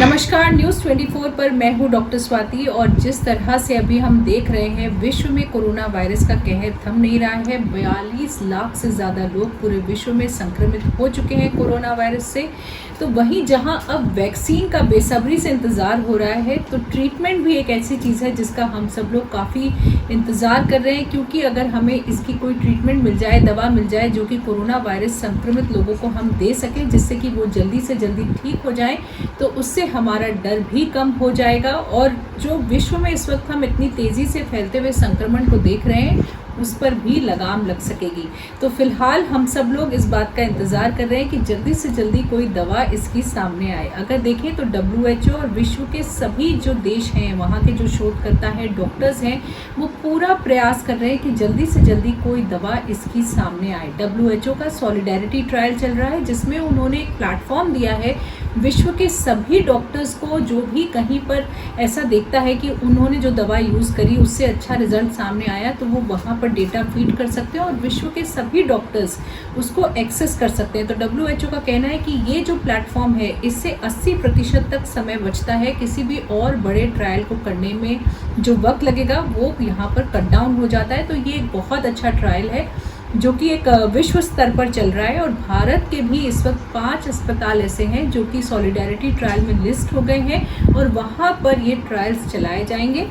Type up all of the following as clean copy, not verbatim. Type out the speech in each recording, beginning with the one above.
नमस्कार, न्यूज़ 24 पर मैं हूं डॉक्टर स्वाति। और जिस तरह से अभी हम देख रहे हैं विश्व में कोरोना वायरस का कहर थम नहीं रहा है। 42 लाख से ज़्यादा लोग पूरे विश्व में संक्रमित हो चुके हैं कोरोना वायरस से। तो वहीं जहां अब वैक्सीन का बेसब्री से इंतज़ार हो रहा है, तो ट्रीटमेंट भी एक ऐसी चीज़ है जिसका हम सब लोग काफ़ी इंतज़ार कर रहे हैं, क्योंकि अगर हमें इसकी कोई ट्रीटमेंट मिल जाए, दवा मिल जाए जो कि कोरोना वायरस संक्रमित लोगों को हम दे सकें, जिससे कि वो जल्दी से जल्दी ठीक हो जाएं, तो उससे हमारा डर भी कम हो जाएगा। और जो विश्व में इस वक्त हम इतनी तेज़ी से फैलते हुए संक्रमण को देख रहे हैं, उस पर भी लगाम लग सकेगी। तो फिलहाल हम सब लोग इस बात का इंतज़ार कर रहे हैं कि जल्दी से जल्दी कोई दवा इसकी सामने आए। अगर देखें तो WHO और विश्व के सभी जो देश हैं, वहाँ के जो शोधकर्ता हैं, डॉक्टर्स हैं, वो पूरा प्रयास कर रहे हैं कि जल्दी से जल्दी कोई दवा इसकी सामने आए। WHO का सॉलिडेरिटी ट्रायल चल रहा है, जिसमें उन्होंने एक प्लेटफॉर्म दिया है विश्व के सभी डॉक्टर्स को। जो भी कहीं पर ऐसा देखता है कि उन्होंने जो दवा यूज़ करी उससे अच्छा रिजल्ट सामने आया, तो वो वहाँ पर डेटा फीड कर सकते हैं और विश्व के सभी डॉक्टर्स उसको एक्सेस कर सकते हैं। तो WHO का कहना है कि ये जो प्लेटफॉर्म है, इससे 80% तक समय बचता है। किसी भी और बड़े ट्रायल को करने में जो वक्त लगेगा वो यहाँ पर कट डाउन हो जाता है। तो ये एक बहुत अच्छा ट्रायल है जो कि एक विश्व स्तर पर चल रहा है। और भारत के भी इस वक्त 5 अस्पताल ऐसे हैं जो कि सॉलिडेरिटी ट्रायल में लिस्ट हो गए हैं और वहाँ पर ये ट्रायल्स चलाए जाएंगे।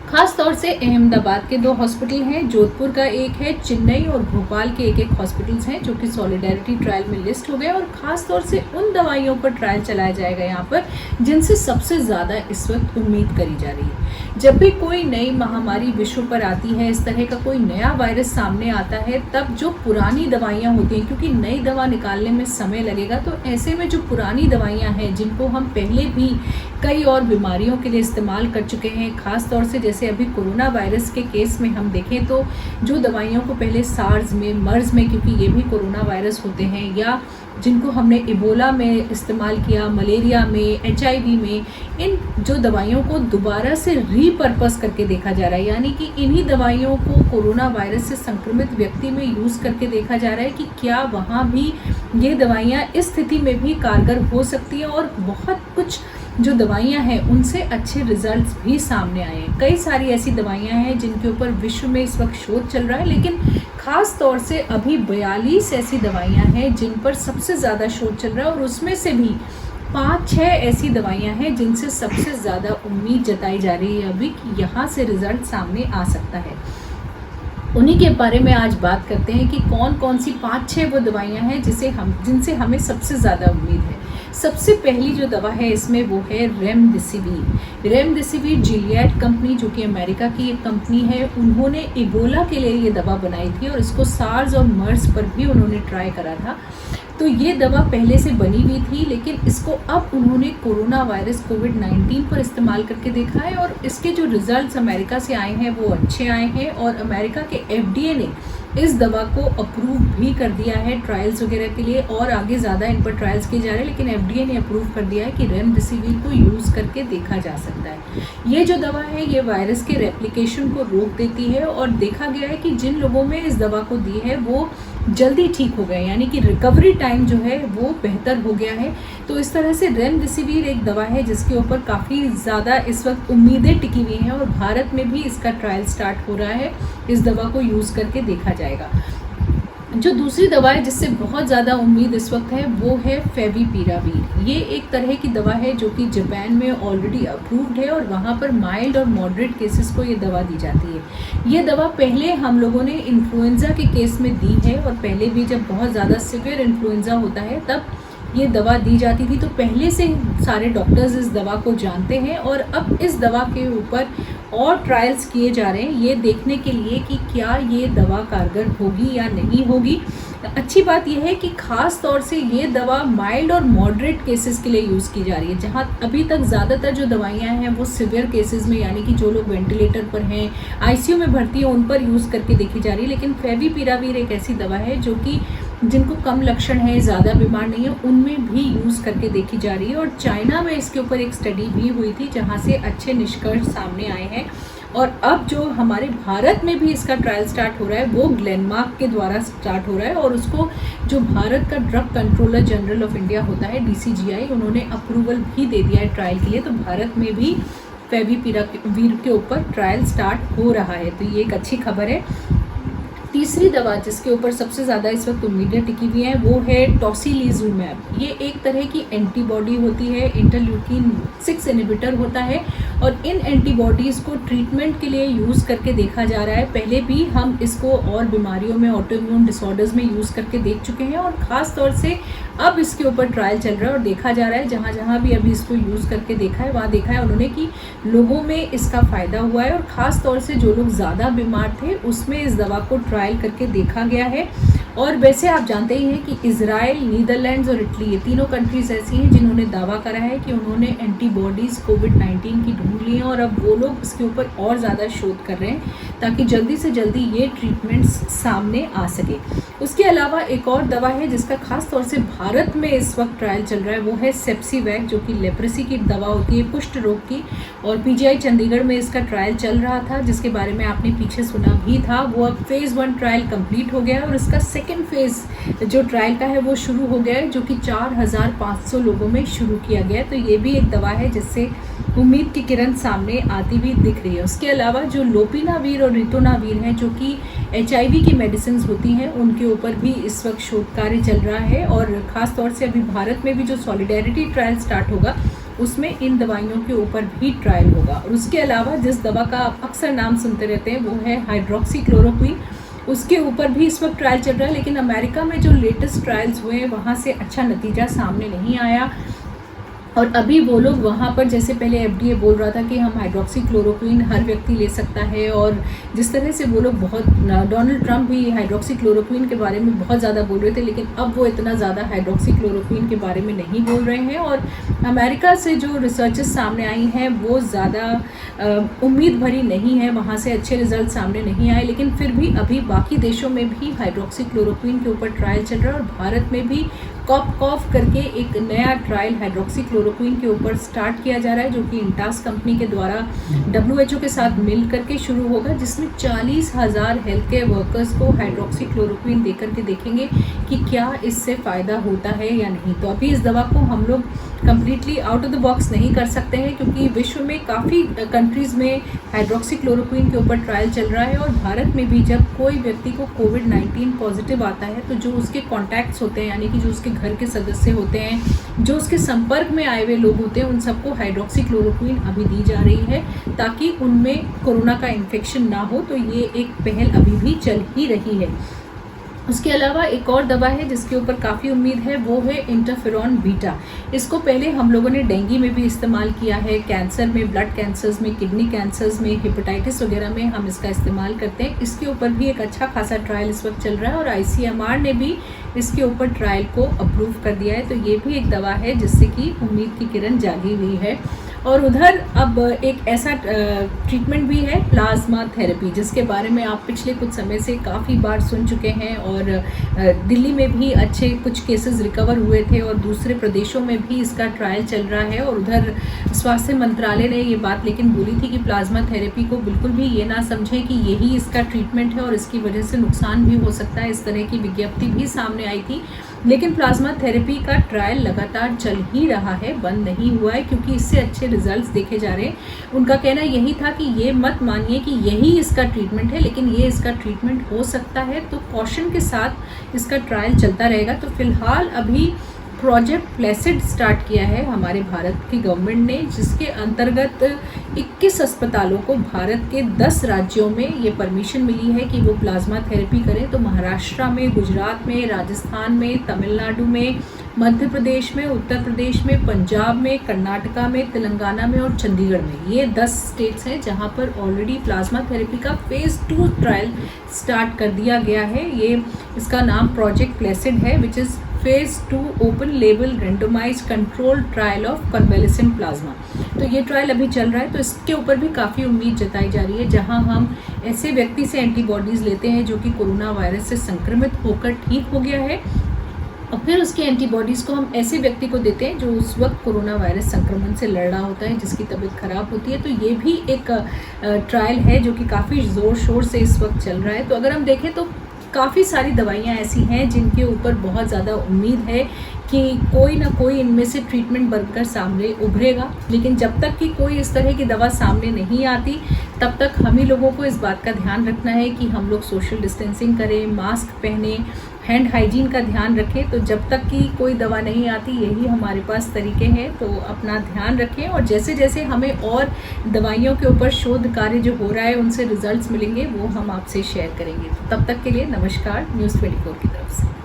खास तौर से अहमदाबाद के 2 हॉस्पिटल हैं, जोधपुर का एक है, चेन्नई और भोपाल के एक हॉस्पिटल्स हैं जो कि सॉलिडेरिटी ट्रायल में लिस्ट हो गए। और ख़ास तौर से उन दवाइयों पर ट्रायल चलाया जाएगा यहाँ पर जिनसे सबसे ज़्यादा इस वक्त उम्मीद करी जा रही है। जब भी कोई नई महामारी विश्व पर आती है, इस तरह का कोई नया वायरस सामने आता है, तब जो पुरानी दवाइयाँ होती हैं, क्योंकि नई दवा निकालने में समय लगेगा, तो ऐसे में जो पुरानी दवाइयाँ हैं जिनको हम पहले भी कई और बीमारियों के लिए इस्तेमाल कर चुके हैं, ख़ास तौर से जैसे अभी कोरोना वायरस के केस में हम देखें तो जो दवाइयों को पहले सार्स में, मर्स में, क्योंकि ये भी कोरोना वायरस होते हैं, या जिनको हमने इबोला में इस्तेमाल किया, मलेरिया में, HIV में, इन जो दवाइयों को दोबारा से रीपर्पस करके देखा जा रहा है। यानी कि इन्हीं दवाइयों को कोरोना वायरस से संक्रमित व्यक्ति में यूज़ करके देखा जा रहा है कि क्या वहाँ भी ये दवाइयाँ इस स्थिति में भी कारगर हो सकती हैं। और बहुत कुछ जो दवाइयाँ हैं उनसे अच्छे रिजल्ट्स भी सामने आए हैं। कई सारी ऐसी दवाइयाँ हैं जिनके ऊपर विश्व में इस वक्त शोध चल रहा है, लेकिन ख़ास तौर से अभी 42 ऐसी दवाइयाँ हैं जिन पर सबसे ज़्यादा शोध चल रहा है। और उसमें से भी 5-6 ऐसी दवाइयाँ हैं जिनसे सबसे ज़्यादा उम्मीद जताई जा रही है अभी कि यहाँ से रिज़ल्ट सामने आ सकता है। उन्हीं के बारे में आज बात करते हैं कि कौन कौन सी 5-6 वो दवाइयाँ हैं जिनसे हमें सबसे ज़्यादा उम्मीद है। सबसे पहली जो दवा है इसमें वो है रेमडेसिविर। रेमडेसिविर जिलियड कंपनी, जो कि अमेरिका की एक कंपनी है, उन्होंने इबोला के लिए ये दवा बनाई थी और इसको सार्स और मर्स पर भी उन्होंने ट्राई करा था। तो ये दवा पहले से बनी हुई थी, लेकिन इसको अब उन्होंने कोरोना वायरस कोविड-19 पर इस्तेमाल करके देखा है और इसके जो रिजल्ट्स अमेरिका से आए हैं वो अच्छे आए हैं। और अमेरिका के FDA ने इस दवा को अप्रूव भी कर दिया है ट्रायल्स वगैरह के लिए, और आगे ज़्यादा इन पर ट्रायल्स किए जा रहे हैं, लेकिन FDA ने अप्रूव कर दिया है कि रेमडेसिविर को यूज़ करके देखा जा सकता है। ये जो दवा है ये वायरस के रेप्लिकेशन को रोक देती है और देखा गया है कि जिन लोगों में इस दवा को दी है वो जल्दी ठीक हो गए, यानी कि रिकवरी टाइम जो है वो बेहतर हो गया है। तो इस तरह से रेमडेसिविर एक दवा है जिसके ऊपर काफ़ी ज़्यादा इस वक्त उम्मीदें टिकी हुई हैं और भारत में भी इसका ट्रायल स्टार्ट हो रहा है। इस दवा को यूज़ करके देखा जाएगा। जो दूसरी दवा है जिससे बहुत ज़्यादा उम्मीद इस वक्त है वो है फेविपिरावीर। ये एक तरह की दवा है जो कि जापान में ऑलरेडी अप्रूव्ड है और वहाँ पर माइल्ड और मॉडरेट केसेस को ये दवा दी जाती है। ये दवा पहले हम लोगों ने इन्फ्लुएंज़ा के केस में दी है, और पहले भी जब बहुत ज़्यादा सिवियर इन्फ्लुएंज़ा होता है तब ये दवा दी जाती थी। तो पहले से सारे डॉक्टर्स इस दवा को जानते हैं और अब इस दवा के ऊपर और ट्रायल्स किए जा रहे हैं ये देखने के लिए कि क्या ये दवा कारगर होगी या नहीं होगी। अच्छी बात यह है कि ख़ास तौर से ये दवा माइल्ड और मॉडरेट केसेस के लिए यूज़ की जा रही है, जहाँ अभी तक ज़्यादातर जो दवाइयाँ हैं वो सिवियर केसेस में, यानी कि जो लोग वेंटिलेटर पर हैं, ICU में भर्ती हैं, उन पर यूज़ करके देखी जा रही है। लेकिन फेविपिरावीर एक ऐसी दवा है जो कि जिनको कम लक्षण है, ज़्यादा बीमार नहीं है, उनमें भी यूज़ करके देखी जा रही है। और चाइना में इसके ऊपर एक स्टडी भी हुई थी जहाँ से अच्छे निष्कर्ष सामने आए हैं। और अब जो हमारे भारत में भी इसका ट्रायल स्टार्ट हो रहा है वो ग्लेनमार्क के द्वारा स्टार्ट हो रहा है, और उसको जो भारत का drug controller general of India होता है DCGI, उन्होंने अप्रूवल भी दे दिया है ट्रायल के लिए। तो भारत में भी फेविपिरावीर के ऊपर ट्रायल स्टार्ट हो रहा है, तो ये एक अच्छी खबर है। तीसरी दवा जिसके ऊपर सबसे ज़्यादा इस वक्त उम्मीदें टिकी हुई हैं वो है टॉसिलिजुमैब। ये एक तरह की एंटीबॉडी होती है, इंटरल्यूकिन 6 इनहिबिटर होता है, और इन एंटीबॉडीज़ को ट्रीटमेंट के लिए यूज़ करके देखा जा रहा है। पहले भी हम इसको और बीमारियों में, ऑटोइम्यून डिसऑर्डर्स में यूज़ करके देख चुके हैं, और ख़ास तौर से अब इसके ऊपर ट्रायल चल रहा है और देखा जा रहा है। जहाँ जहाँ भी अभी इसको यूज़ करके देखा है वहाँ देखा है उन्होंने कि लोगों में इसका फ़ायदा हुआ है, और ख़ास तौर से जो लोग ज़्यादा बीमार थे उसमें इस दवा को ट्रायल करके देखा गया है। और वैसे आप जानते ही हैं कि इजराइल, नीदरलैंड्स और इटली, ये तीनों कंट्रीज़ ऐसी हैं जिन्होंने दावा करा है कि उन्होंने एंटीबॉडीज़ कोविड-19 की ढूंढ ली हैं, और अब वो लोग इसके ऊपर और ज़्यादा शोध कर रहे हैं ताकि जल्दी से जल्दी ये ट्रीटमेंट्स सामने आ सके। उसके अलावा एक और दवा है जिसका खास तौर से भारत में इस वक्त ट्रायल चल रहा है, वो है सेप्सीवैक, जो कि लेप्रेसी की दवा होती है, कुष्ठ रोग की, और PGI चंडीगढ़ में इसका ट्रायल चल रहा था जिसके बारे में आपने पीछे सुना भी था। वो अब फेज़ 1 ट्रायल कंप्लीट हो गया है और इसका सेकेंड फेज़ जो ट्रायल का है वो शुरू हो गया है, जो कि 4500 लोगों में शुरू किया गया है। तो ये भी एक दवा है जिससे उम्मीद की किरण सामने आती हुई दिख रही है। उसके अलावा जो लोपिनावीर और रितोनावीर हैं, जो कि HIV की मेडिसिन होती हैं, उनके ऊपर भी इस वक्त शोध कार्य चल रहा है, और ख़ास तौर से अभी भारत में भी जो सॉलिडेरिटी ट्रायल स्टार्ट होगा उसमें इन दवाइयों के ऊपर भी ट्रायल होगा। और उसके अलावा जिस दवा का आप अक्सर नाम सुनते रहते हैं वो है हाइड्रोक्सीक्लोरोक्विन, उसके ऊपर भी इस वक्त ट्रायल चल रहा है, लेकिन अमेरिका में जो लेटेस्ट ट्रायल्स हुए हैं वहाँ से अच्छा नतीजा सामने नहीं आया। और अभी वो लोग वहाँ पर, जैसे पहले FDA बोल रहा था कि हम हाइड्रोक्सीक्लोरोक्विन हर व्यक्ति ले सकता है, और जिस तरह से वो लोग बहुत, डोनाल्ड ट्रंप भी हाइड्रोक्सीक्लोरोक्विन के बारे में बहुत ज़्यादा बोल रहे थे, लेकिन अब वो इतना ज़्यादा हाइड्रोक्सीक्लोरोक्विन के बारे में नहीं बोल रहे हैं। और अमेरिका से जो रिसर्चेस सामने आई हैं वो ज़्यादा उम्मीद भरी नहीं है, वहाँ से अच्छे रिजल्ट सामने नहीं आए, लेकिन फिर भी अभी बाकी देशों में भी हाइड्रोक्सीक्लोरोक्विन के ऊपर ट्रायल चल रहा है, और भारत में भी कॉफ करके एक नया ट्रायल हाइड्रोक्सीक्लोरोक्विन के ऊपर स्टार्ट किया जा रहा है, जो कि इंटास कंपनी के द्वारा WHO के साथ मिल करके शुरू होगा, जिसमें 40,000 हेल्थ केयर वर्कर्स को हाइड्रोक्सीक्लोरोक्विन दे करके देखेंगे कि क्या इससे फ़ायदा होता है या नहीं। तो अभी इस दवा को हम लोग completely out of the box नहीं कर सकते हैं, क्योंकि विश्व में काफ़ी कंट्रीज़ में हाइड्रोक्सीक्लोरोक्विन के ऊपर ट्रायल चल रहा है, और भारत में भी जब कोई व्यक्ति को कोविड-19 पॉजिटिव आता है तो जो उसके कॉन्टैक्ट्स होते हैं, यानी कि जो उसके घर के सदस्य होते हैं, जो उसके संपर्क में आए हुए लोग होते हैं, उन सबको हाइड्रोक्सीक्लोरोक्विन अभी दी जा रही है ताकि उनमें कोरोना का इन्फेक्शन ना हो। तो ये एक पहल अभी भी चल ही रही है। उसके अलावा एक और दवा है जिसके ऊपर काफ़ी उम्मीद है, वो है इंटरफेरॉन बीटा। इसको पहले हम लोगों ने डेंगू में भी इस्तेमाल किया है, कैंसर में, ब्लड कैंसर्स में, किडनी कैंसर्स में, हेपेटाइटिस वगैरह में हम इसका इस्तेमाल करते हैं। इसके ऊपर भी एक अच्छा खासा ट्रायल इस वक्त चल रहा है, और ICMR ने भी इसके ऊपर ट्रायल को अप्रूव कर दिया है। तो ये भी एक दवा है जिससे कि उम्मीद की किरण जागी हुई है। और उधर अब एक ऐसा ट्रीटमेंट भी है, प्लाज्मा थेरेपी, जिसके बारे में आप पिछले कुछ समय से काफ़ी बार सुन चुके हैं, और दिल्ली में भी अच्छे कुछ केसेस रिकवर हुए थे, और दूसरे प्रदेशों में भी इसका ट्रायल चल रहा है। और उधर स्वास्थ्य मंत्रालय ने ये बात लेकिन बोली थी कि प्लाज्मा थेरेपी को बिल्कुल भी ये ना समझें कि यही इसका ट्रीटमेंट है और इसकी वजह से नुकसान भी हो सकता है, इस तरह की विज्ञप्ति भी सामने आई थी। लेकिन प्लाज्मा थेरेपी का ट्रायल लगातार चल ही रहा है, बंद नहीं हुआ है, क्योंकि इससे अच्छे रिजल्ट्स देखे जा रहे हैं। उनका कहना यही था कि ये मत मानिए कि यही इसका ट्रीटमेंट है, लेकिन ये इसका ट्रीटमेंट हो सकता है, तो कॉशन के साथ इसका ट्रायल चलता रहेगा। तो फिलहाल अभी प्रोजेक्ट प्लेसिड स्टार्ट किया है हमारे भारत की गवर्नमेंट ने, जिसके अंतर्गत 21 अस्पतालों को भारत के 10 राज्यों में ये परमिशन मिली है कि वो प्लाज्मा थेरेपी करें। तो महाराष्ट्र में, गुजरात में, राजस्थान में, तमिलनाडु में, मध्य प्रदेश में, उत्तर प्रदेश में, पंजाब में, कर्नाटका में, तेलंगाना में और चंडीगढ़ में, ये 10 स्टेट्स हैं जहां पर ऑलरेडी प्लाज्मा थेरेपी का फेज़ 2 ट्रायल स्टार्ट कर दिया गया है। ये इसका नाम प्रोजेक्ट प्लेसिड है, which is phase 2 open label randomize control trial of convalescent plasma. तो ये ट्रायल अभी चल रहा है, तो इसके ऊपर भी काफ़ी उम्मीद जताई जा रही है, जहां हम ऐसे व्यक्ति से एंटीबॉडीज़ लेते हैं जो कि कोरोना वायरस से संक्रमित होकर ठीक हो गया है, और फिर उसके एंटीबॉडीज़ को हम ऐसे व्यक्ति को देते हैं जो उस वक्त कोरोना वायरस संक्रमण से लड़ रहा होता है, जिसकी तबीयत खराब होती है। तो ये भी एक ट्रायल है जो कि काफ़ी ज़ोर शोर से इस वक्त चल रहा है। तो अगर हम देखें तो काफ़ी सारी दवाइयाँ ऐसी हैं जिनके ऊपर बहुत ज़्यादा उम्मीद है कि कोई ना कोई इनमें से ट्रीटमेंट बनकर सामने उभरेगा। लेकिन जब तक कि कोई इस तरह की दवा सामने नहीं आती, तब तक हम ही लोगों को इस बात का ध्यान रखना है कि हम लोग सोशल डिस्टेंसिंग करें, मास्क पहने, हैंड हाइजीन का ध्यान रखें। तो जब तक कि कोई दवा नहीं आती, यही हमारे पास तरीके हैं। तो अपना ध्यान रखें, और जैसे जैसे हमें और दवाइयों के ऊपर शोध कार्य जो हो रहा है उनसे रिजल्ट्स मिलेंगे, वो हम आपसे शेयर करेंगे। तो तब तक के लिए नमस्कार, न्यूज़ 24 की तरफ से।